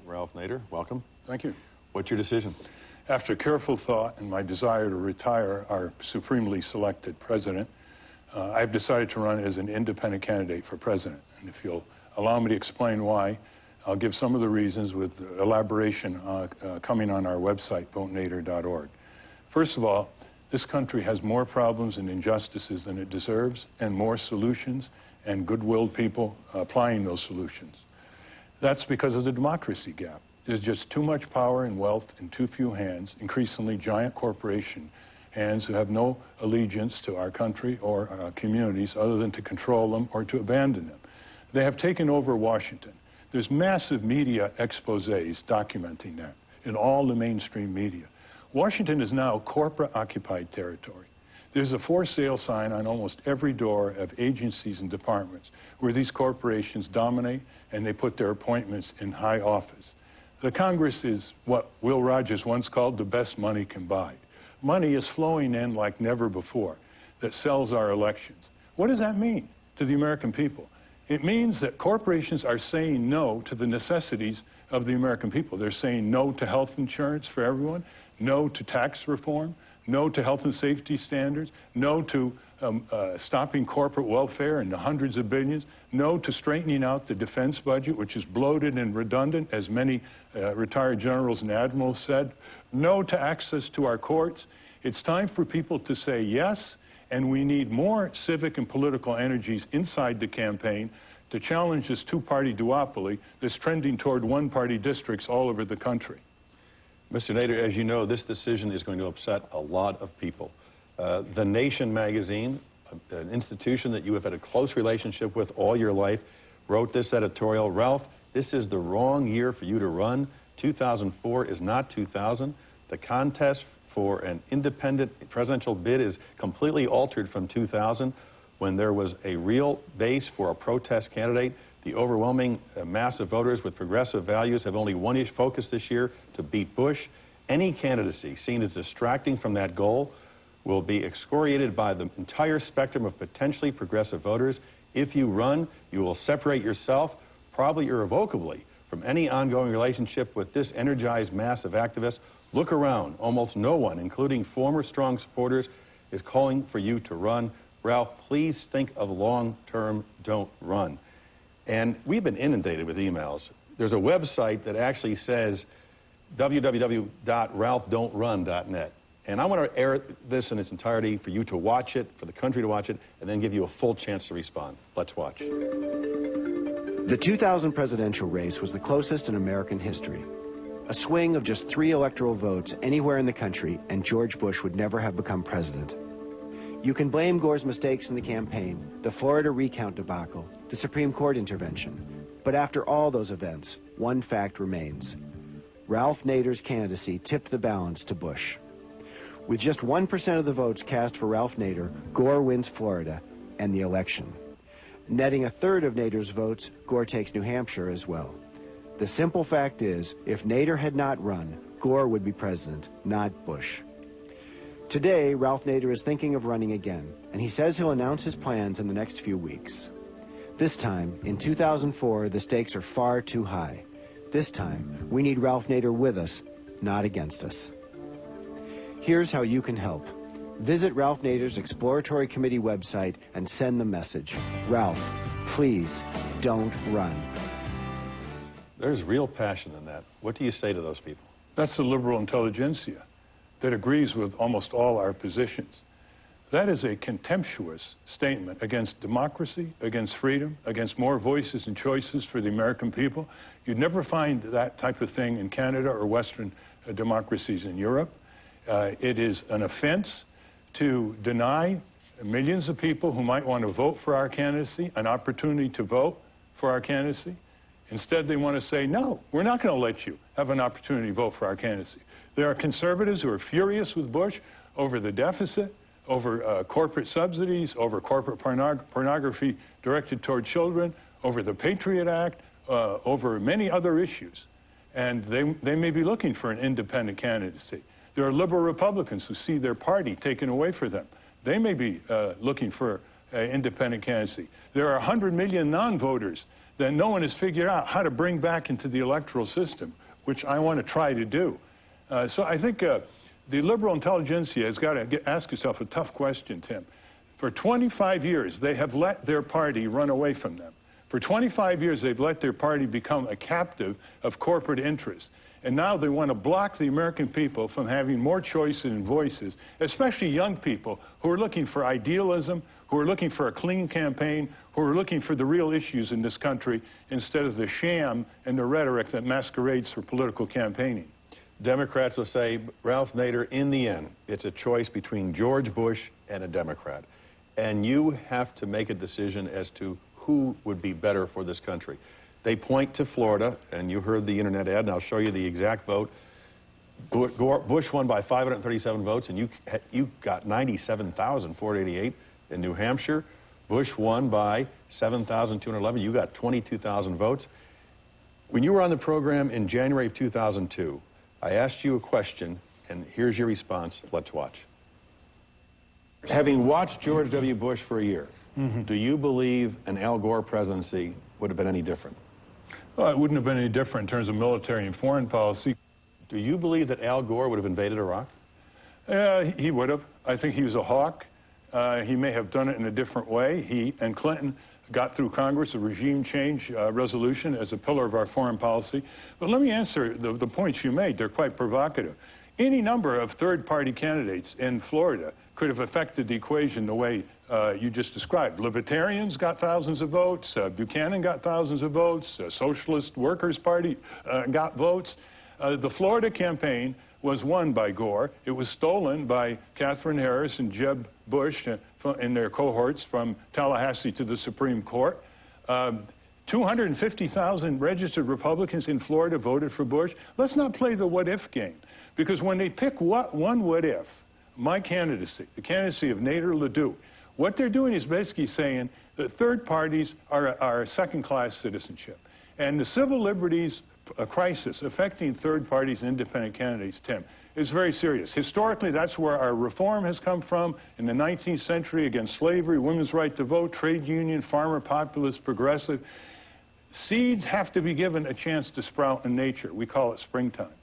Ralph Nader, welcome. Thank you. What's your decision? After careful thought and my desire to retire our supremely selected president, I've decided to run as an independent candidate for president. And if you'll allow me to explain why, I'll give some of the reasons with elaboration coming on our website, votenader.org. First of all, this country has more problems and injustices than it deserves, and more solutions and goodwill people applying those solutions. That's because of the democracy gap. There's just too much power and wealth in too few hands, increasingly giant corporation hands who have no allegiance to our country or our communities other than to control them or to abandon them. They have taken over Washington. There's massive media exposés documenting that in all the mainstream media. Washington is now corporate-occupied territory. There's a for sale sign on almost every door of agencies and departments where these corporations dominate and they put their appointments in high office. The Congress is what Will Rogers once called the best money can buy. Money is flowing in like never before that sells our elections. What does that mean to the American people? It means that corporations are saying no to the necessities of the American people. They're saying no to health insurance for everyone, no to tax reform, no to health and safety standards, no to stopping corporate welfare in the hundreds of billions, no to straightening out the defense budget, which is bloated and redundant, as many retired generals and admirals said, no to access to our courts. It's time for people to say yes, and we need more civic and political energies inside the campaign to challenge this two-party duopoly that's trending toward one-party districts all over the country. Mr. Nader, as you know, this decision is going to upset a lot of people. The Nation magazine, an institution that you have had a close relationship with all your life, wrote this editorial: Ralph, this is the wrong year for you to run. 2004 is not 2000. The contest for an independent presidential bid is completely altered from 2000, when there was a real base for a protest candidate. The overwhelming mass of voters with progressive values have only one focus this year: to beat Bush. Any candidacy seen as distracting from that goal will be excoriated by the entire spectrum of potentially progressive voters. If you run, you will separate yourself, probably irrevocably, from any ongoing relationship with this energized mass of activists. Look around. Almost no one, including former strong supporters, is calling for you to run. Ralph, please think of long-term. Don't run. And we've been inundated with emails. There's a website that actually says www.ralphdon'trun.net. And I want to air this in its entirety for you to watch it, for the country to watch it, and then give you a full chance to respond. Let's watch. The 2000 presidential race was the closest in American history. A swing of just 3 electoral votes anywhere in the country, and George Bush would never have become president. You can blame Gore's mistakes in the campaign, the Florida recount debacle, the Supreme Court intervention. But after all those events, one fact remains. Ralph Nader's candidacy tipped the balance to Bush. With just 1% of the votes cast for Ralph Nader, Gore wins Florida and the election. Netting 1/3 of Nader's votes, Gore takes New Hampshire as well. The simple fact is, if Nader had not run, Gore would be president, not Bush. Today, Ralph Nader is thinking of running again, and he says he'll announce his plans in the next few weeks. This time, in 2004, the stakes are far too high. This time, we need Ralph Nader with us, not against us. Here's how you can help. Visit Ralph Nader's Exploratory Committee website and send the message: Ralph, please don't run. There's real passion in that. What do you say to those people? That's the liberal intelligentsia that agrees with almost all our positions. That is a contemptuous statement against democracy, against freedom, against more voices and choices for the American people. You'd never find that type of thing in Canada or Western democracies in Europe. It is an offense to deny millions of people who might want to vote for our candidacy an opportunity to vote for our candidacy. Instead, they want to say, no, we're not going to let you have an opportunity to vote for our candidacy. There are conservatives who are furious with Bush over the deficit, over corporate subsidies, over corporate pornography directed toward children, over the Patriot Act, over many other issues. And they may be looking for an independent candidacy. There are liberal Republicans who see their party taken away from them. They may be looking for an independent candidacy. There are 100 million non-voters that no one has figured out how to bring back into the electoral system, which I want to try to do. So I think the liberal intelligentsia has got to ask itself a tough question, Tim. For 25 years, they have let their party run away from them. For 25 years, they've let their party become a captive of corporate interests. And now they want to block the American people from having more choices and voices, especially young people who are looking for idealism, who are looking for a clean campaign, who are looking for the real issues in this country instead of the sham and the rhetoric that masquerades for political campaigning. Democrats will say, Ralph Nader, in the end, it's a choice between George Bush and a Democrat. And you have to make a decision as to who would be better for this country. They point to Florida, and you heard the internet ad, and I'll show you the exact vote. Bush won by 537 votes, and you got 97,488. In New Hampshire, Bush won by 7,211. You got 22,000 votes. When you were on the program in January of 2002, I asked you a question, and here's your response. Let's watch. Having watched George W. Bush for a year, do you believe an Al Gore presidency would have been any different? Well, it wouldn't have been any different in terms of military and foreign policy. Do you believe that Al Gore would have invaded Iraq? He would have. I think he was a hawk. He may have done it in a different way. He and Clinton got through Congress a regime change resolution as a pillar of our foreign policy. But let me answer the points you made. They're quite provocative. Any number of third-party candidates in Florida could have affected the equation the way you just described. Libertarians got thousands of votes. Buchanan got thousands of votes. Socialist Workers' Party got votes. The Florida campaign was won by Gore. It was stolen by Katherine Harris and Jeb Bush and their cohorts from Tallahassee to the Supreme Court. 250,000 registered Republicans in Florida voted for Bush. Let's not play the what-if game, because when they pick one what-if, my candidacy, the candidacy of Nader Ledoux, what they're doing is basically saying that third parties are second-class citizenship. And the civil liberties crisis affecting third parties and independent candidates, Tim, is very serious. Historically, that's where our reform has come from in the 19th century against slavery, women's right to vote, trade union, farmer, populist, progressive. Seeds have to be given a chance to sprout in nature. We call it springtime.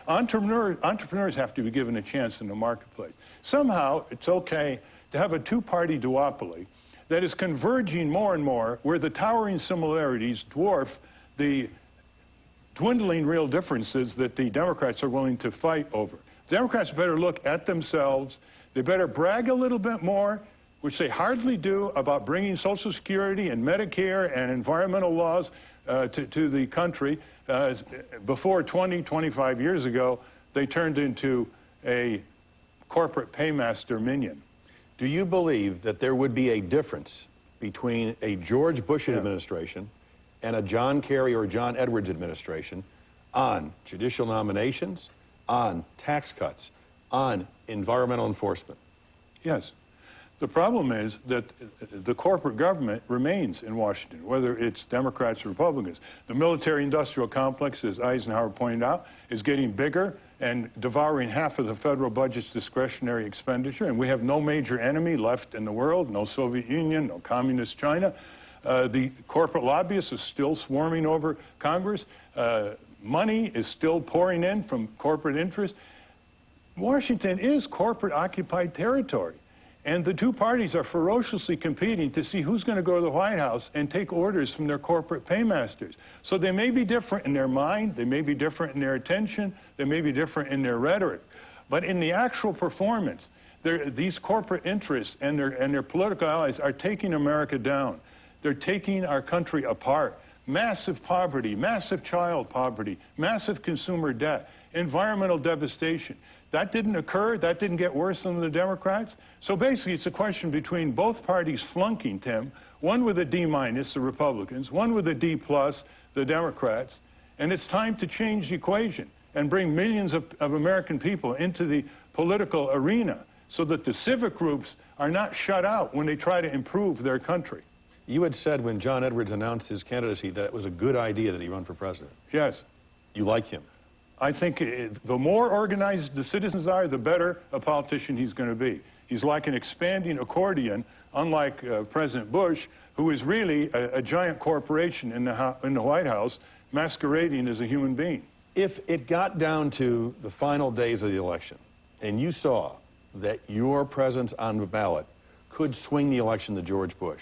Entrepreneurs have to be given a chance in the marketplace. Somehow, it's okay to have a two-party duopoly that is converging more and more, where the towering similarities dwarf the dwindling real differences that the Democrats are willing to fight over. Democrats better look at themselves. They better brag a little bit more, which they hardly do, about bringing Social Security and Medicare and environmental laws to the country. Before 25 years ago, they turned into a corporate paymaster minion. Do you believe that there would be a difference between a George Bush administration and a John Kerry or John Edwards administration on judicial nominations, on tax cuts, on environmental enforcement? Yes. The problem is that the corporate government remains in Washington, whether it's Democrats or Republicans. The military-industrial complex, as Eisenhower pointed out, is getting bigger and devouring half of the federal budget's discretionary expenditure, and we have no major enemy left in the world, no Soviet Union, no communist China. The corporate lobbyists are still swarming over Congress. Money is still pouring in from corporate interests. Washington is corporate-occupied territory. And the two parties are ferociously competing to see who's going to go to the White House and take orders from their corporate paymasters. So they may be different in their mind, they may be different in their attention, they may be different in their rhetoric. But in the actual performance, these corporate interests and their political allies are taking America down. They're taking our country apart. Massive poverty, massive child poverty, massive consumer debt, environmental devastation. That didn't occur. That didn't get worse than the Democrats. So basically, it's a question between both parties flunking, Tim, one with a D-, the Republicans, one with a D+, the Democrats. And it's time to change the equation and bring millions of American people into the political arena so that the civic groups are not shut out when they try to improve their country. You had said when John Edwards announced his candidacy that it was a good idea that he run for president. Yes. You like him? I think the more organized the citizens are, the better a politician he's going to be. He's like an expanding accordion, unlike President Bush, who is really a giant corporation in the White House, masquerading as a human being. If it got down to the final days of the election, and you saw that your presence on the ballot could swing the election to George Bush,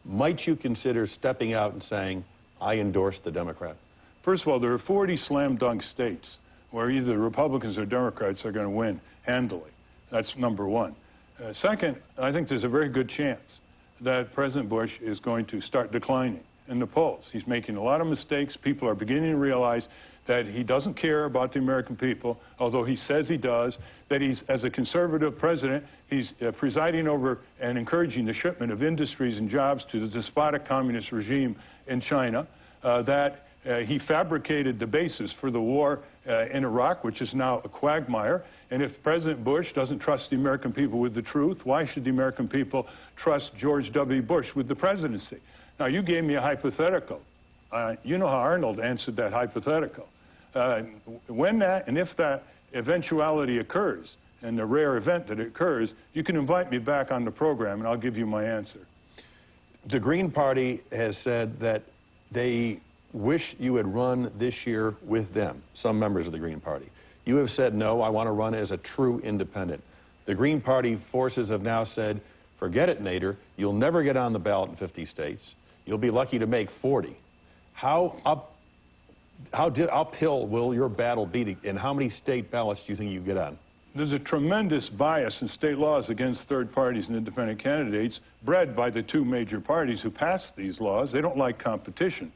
might you consider stepping out and saying, I endorse the Democrat? First of all, there are 40 slam dunk states where either Republicans or Democrats are going to win handily. That's number one. Second, I think there's a very good chance that President Bush is going to start declining in the polls. He's making a lot of mistakes. People are beginning to realize that he doesn't care about the American people, although he says he does, that he's, as a conservative president, he's presiding over and encouraging the shipment of industries and jobs to the despotic communist regime in China, that he fabricated the basis for the war in Iraq, which is now a quagmire. And if President Bush doesn't trust the American people with the truth, why should the American people trust George W. Bush with the presidency? Now, you gave me a hypothetical. You know how Arnold answered that hypothetical. When that and if that eventuality occurs, and the rare event that occurs, you can invite me back on the program and I'll give you my answer. The Green Party has said that they wish you had run this year with them, some members of the Green Party. You have said, no, I want to run as a true independent. The Green Party forces have now said, forget it, Nader, you'll never get on the ballot in 50 states. You'll be lucky to make 40. How uphill will your battle be, and how many state ballots do you think you get on? There's a tremendous bias in state laws against third parties and independent candidates bred by the two major parties who passed these laws. They don't like competition.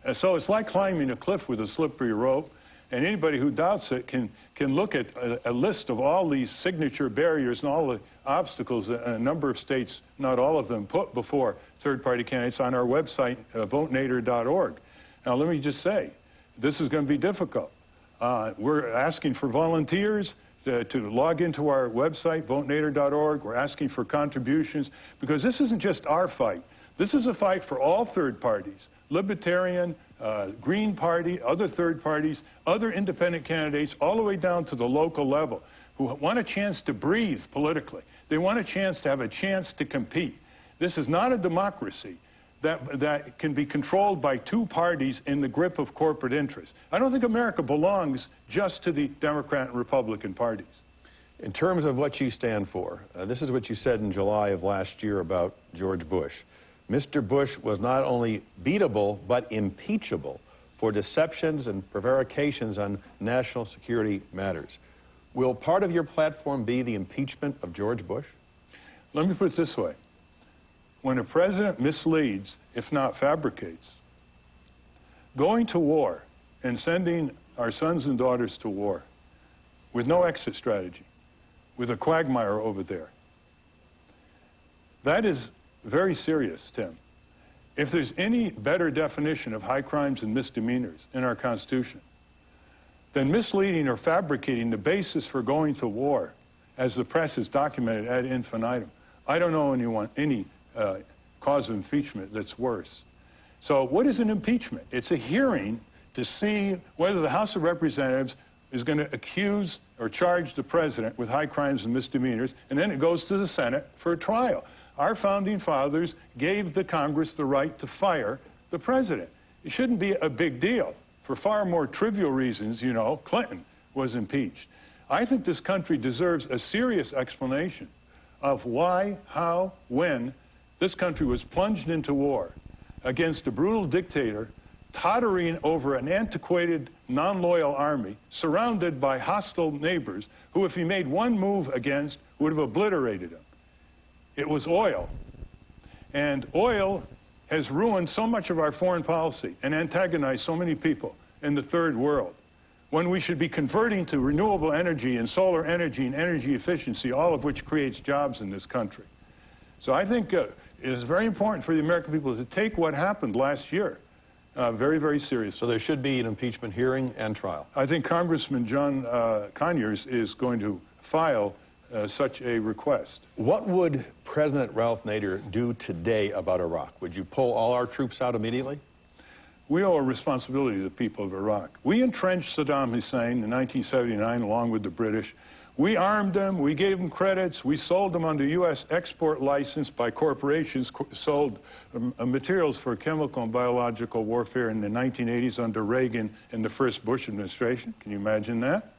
And so it's like climbing a cliff with a slippery rope, and anybody who doubts it can look at a list of all these signature barriers and all the obstacles that a number of states, not all of them, put before third-party candidates on our website, votenader.org. Now, let me just say, this is going to be difficult. We're asking for volunteers to log into our website, votenader.org. We're asking for contributions, because this isn't just our fight. This is a fight for all third parties, Libertarian, Green Party, other third parties, other independent candidates, all the way down to the local level, who want a chance to breathe politically. They want a chance to have a chance to compete. This is not a democracy that can be controlled by two parties in the grip of corporate interests. I don't think America belongs just to the Democrat and Republican parties. In terms of what you stand for, this is what you said in July of last year about George Bush. Mr. Bush was not only beatable, but impeachable for deceptions and prevarications on national security matters. Will part of your platform be the impeachment of George Bush? Let me put it this way. When a president misleads, if not fabricates, going to war and sending our sons and daughters to war with no exit strategy, with a quagmire over there, that is very serious, Tim. If there's any better definition of high crimes and misdemeanors in our Constitution than misleading or fabricating the basis for going to war, as the press has documented ad infinitum, I don't know any cause of impeachment that's worse. So what is an impeachment? It's a hearing to see whether the House of Representatives is going to accuse or charge the president with high crimes and misdemeanors, and then it goes to the Senate for a trial. Our founding fathers gave the Congress the right to fire the president. It shouldn't be a big deal. For far more trivial reasons, you know, Clinton was impeached. I think this country deserves a serious explanation of why, how, when this country was plunged into war against a brutal dictator tottering over an antiquated, non-loyal army surrounded by hostile neighbors who, if he made one move against, would have obliterated him. It was oil. And oil has ruined so much of our foreign policy and antagonized so many people in the third world, when we should be converting to renewable energy and solar energy and energy efficiency, all of which creates jobs in this country. So I think it is very important for the American people to take what happened last year very, very seriously. So there should be an impeachment hearing and trial. I think Congressman John Conyers is going to file such a request. What would President Ralph Nader do today about Iraq? Would you pull all our troops out immediately? We owe a responsibility to the people of Iraq. We entrenched Saddam Hussein in 1979 along with the British. We armed them, we gave them credits, we sold them under U.S. export license by corporations, sold materials for chemical and biological warfare in the 1980s under Reagan and the first Bush administration. Can you imagine that?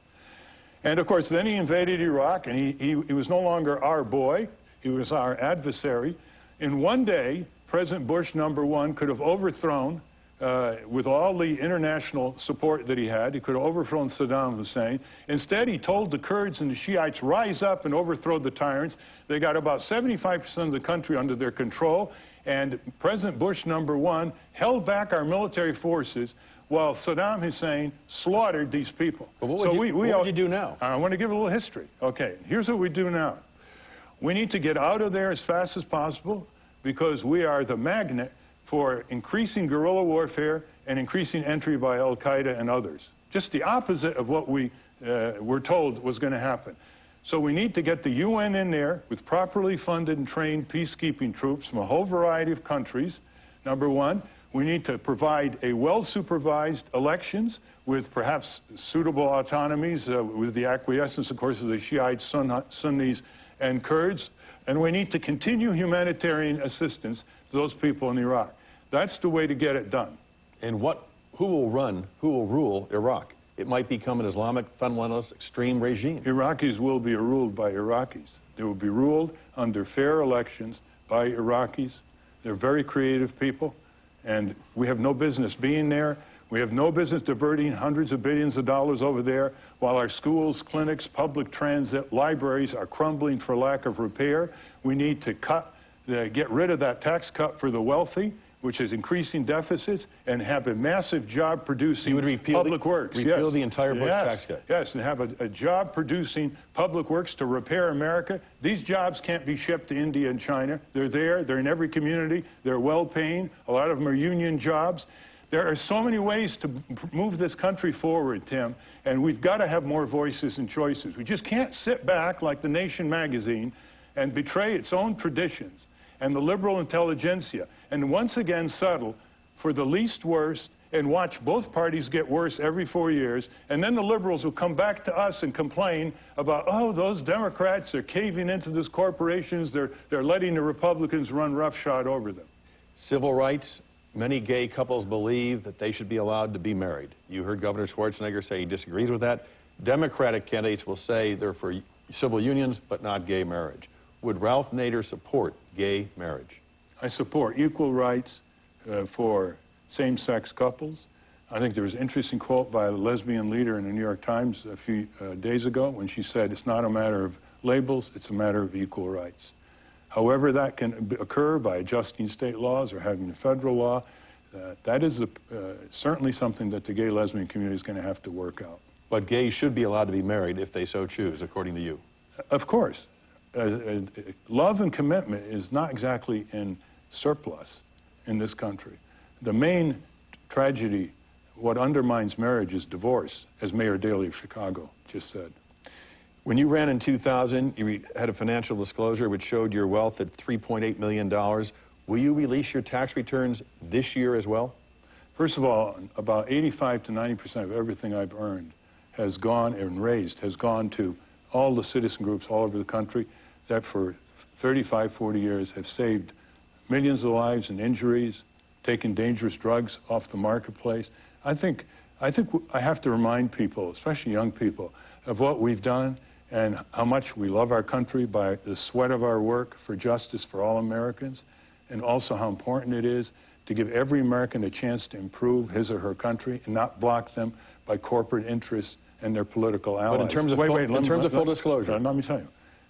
And of course, then he invaded Iraq, and he was no longer our boy, he was our adversary. In one day, President Bush #1 could have overthrown, with all the international support that he had, he could have overthrown Saddam Hussein. Instead, he told the Kurds and the Shiites, rise up and overthrow the tyrants. They got about 75% of the country under their control, and President Bush #1 held back our military forces while Saddam Hussein slaughtered these people. But what would you do now? I want to give a little history. Okay, here's what we do now. We need to get out of there as fast as possible because we are the magnet for increasing guerrilla warfare and increasing entry by al-Qaeda and others. Just the opposite of what we were told was going to happen. So we need to get the UN in there with properly funded and trained peacekeeping troops from a whole variety of countries, #1. We need to provide a well-supervised elections with perhaps suitable autonomies, with the acquiescence, of course, of the Shiites, Sunnis, and Kurds. And we need to continue humanitarian assistance to those people in Iraq. That's the way to get it done. And who will rule Iraq? It might become an Islamic fundamentalist extreme regime. Iraqis will be ruled by Iraqis. They will be ruled under fair elections by Iraqis. They're very creative people, and we have no business being there. We have no business diverting hundreds of billions of dollars over there while our schools, clinics, public transit, libraries are crumbling for lack of repair. We need to get rid of that tax cut for the wealthy, which is increasing deficits, and have a massive job-producing public works. Repeal the entire Bush tax cut. Yes, and have a job-producing public works to repair America. These jobs can't be shipped to India and China. They're there. They're in every community. They're well-paying. A lot of them are union jobs. There are so many ways to move this country forward, Tim, and we've got to have more voices and choices. We just can't sit back like The Nation magazine and betray its own traditions and the liberal intelligentsia and once again settle for the least worst and watch both parties get worse every 4 years, and then the liberals will come back to us and complain about, oh, those Democrats are caving into these corporations, they're letting the Republicans run roughshod over them. Civil rights. Many gay couples believe that they should be allowed to be married. You heard Governor Schwarzenegger say he disagrees with that. Democratic candidates will say they're for civil unions but not gay marriage. Would Ralph Nader support gay marriage? I support equal rights for same-sex couples. I think there was an interesting quote by a lesbian leader in the New York Times a few days ago when she said, it's not a matter of labels, it's a matter of equal rights. However that can occur by adjusting state laws or having a federal law, that is certainly something that the gay lesbian community is going to have to work out. But gays should be allowed to be married if they so choose, according to you. Of course. Love and commitment is not exactly in surplus in this country. The main tragedy, what undermines marriage, is divorce, as Mayor Daley of Chicago just said. When you ran in 2000, you had a financial disclosure which showed your wealth at $3.8 million. Will you release your tax returns this year as well? First of all, about 85 to 90% of everything I've earned has gone and raised, has gone to all the citizen groups all over the country that for 35, 40 years have saved millions of lives and injuries, taken dangerous drugs off the marketplace. I think I have to remind people, especially young people, of what we've done and how much we love our country by the sweat of our work for justice for all Americans, and also how important it is to give every American a chance to improve his or her country and not block them by corporate interests and their political allies. But in terms of full disclosure. Let me tell you.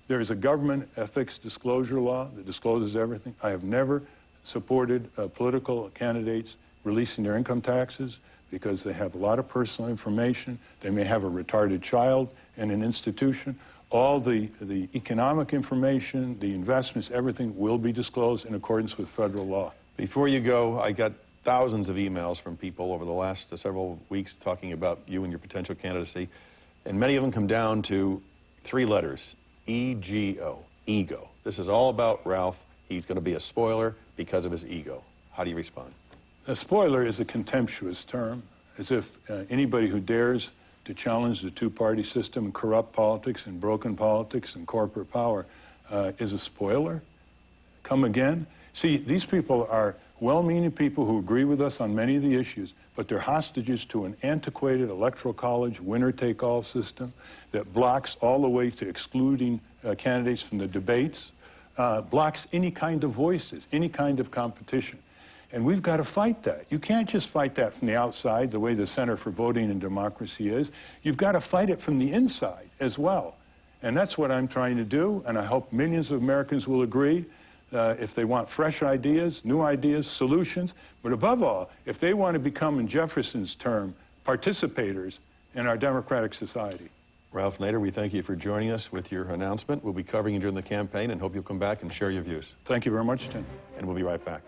There is a government ethics disclosure law that discloses everything. I have never supported political candidates releasing their income taxes because they have a lot of personal information. They may have a retarded child in an institution. All the economic information, the investments, everything will be disclosed in accordance with federal law. Before you go, I got thousands of emails from people over the last several weeks talking about you and your potential candidacy, and many of them come down to 3 letters, E-G-O, ego. This is all about Ralph. He's going to be a spoiler because of his ego. How do you respond? A spoiler is a contemptuous term, as if anybody who dares to challenge the two-party system and corrupt politics and broken politics and corporate power is a spoiler? Come again? See, these people are well-meaning people who agree with us on many of the issues, but they're hostages to an antiquated electoral college winner-take-all system that blocks all the way to excluding candidates from the debates, blocks any kind of voices, any kind of competition. And we've got to fight that. You can't just fight that from the outside, the way the Center for Voting and Democracy is. You've got to fight it from the inside as well. And that's what I'm trying to do, and I hope millions of Americans will agree if they want fresh ideas, new ideas, solutions, but above all, if they want to become, in Jefferson's term, participators in our democratic society. Ralph Nader, we thank you for joining us with your announcement. We'll be covering you during the campaign and hope you'll come back and share your views. Thank you very much, Tim. And we'll be right back.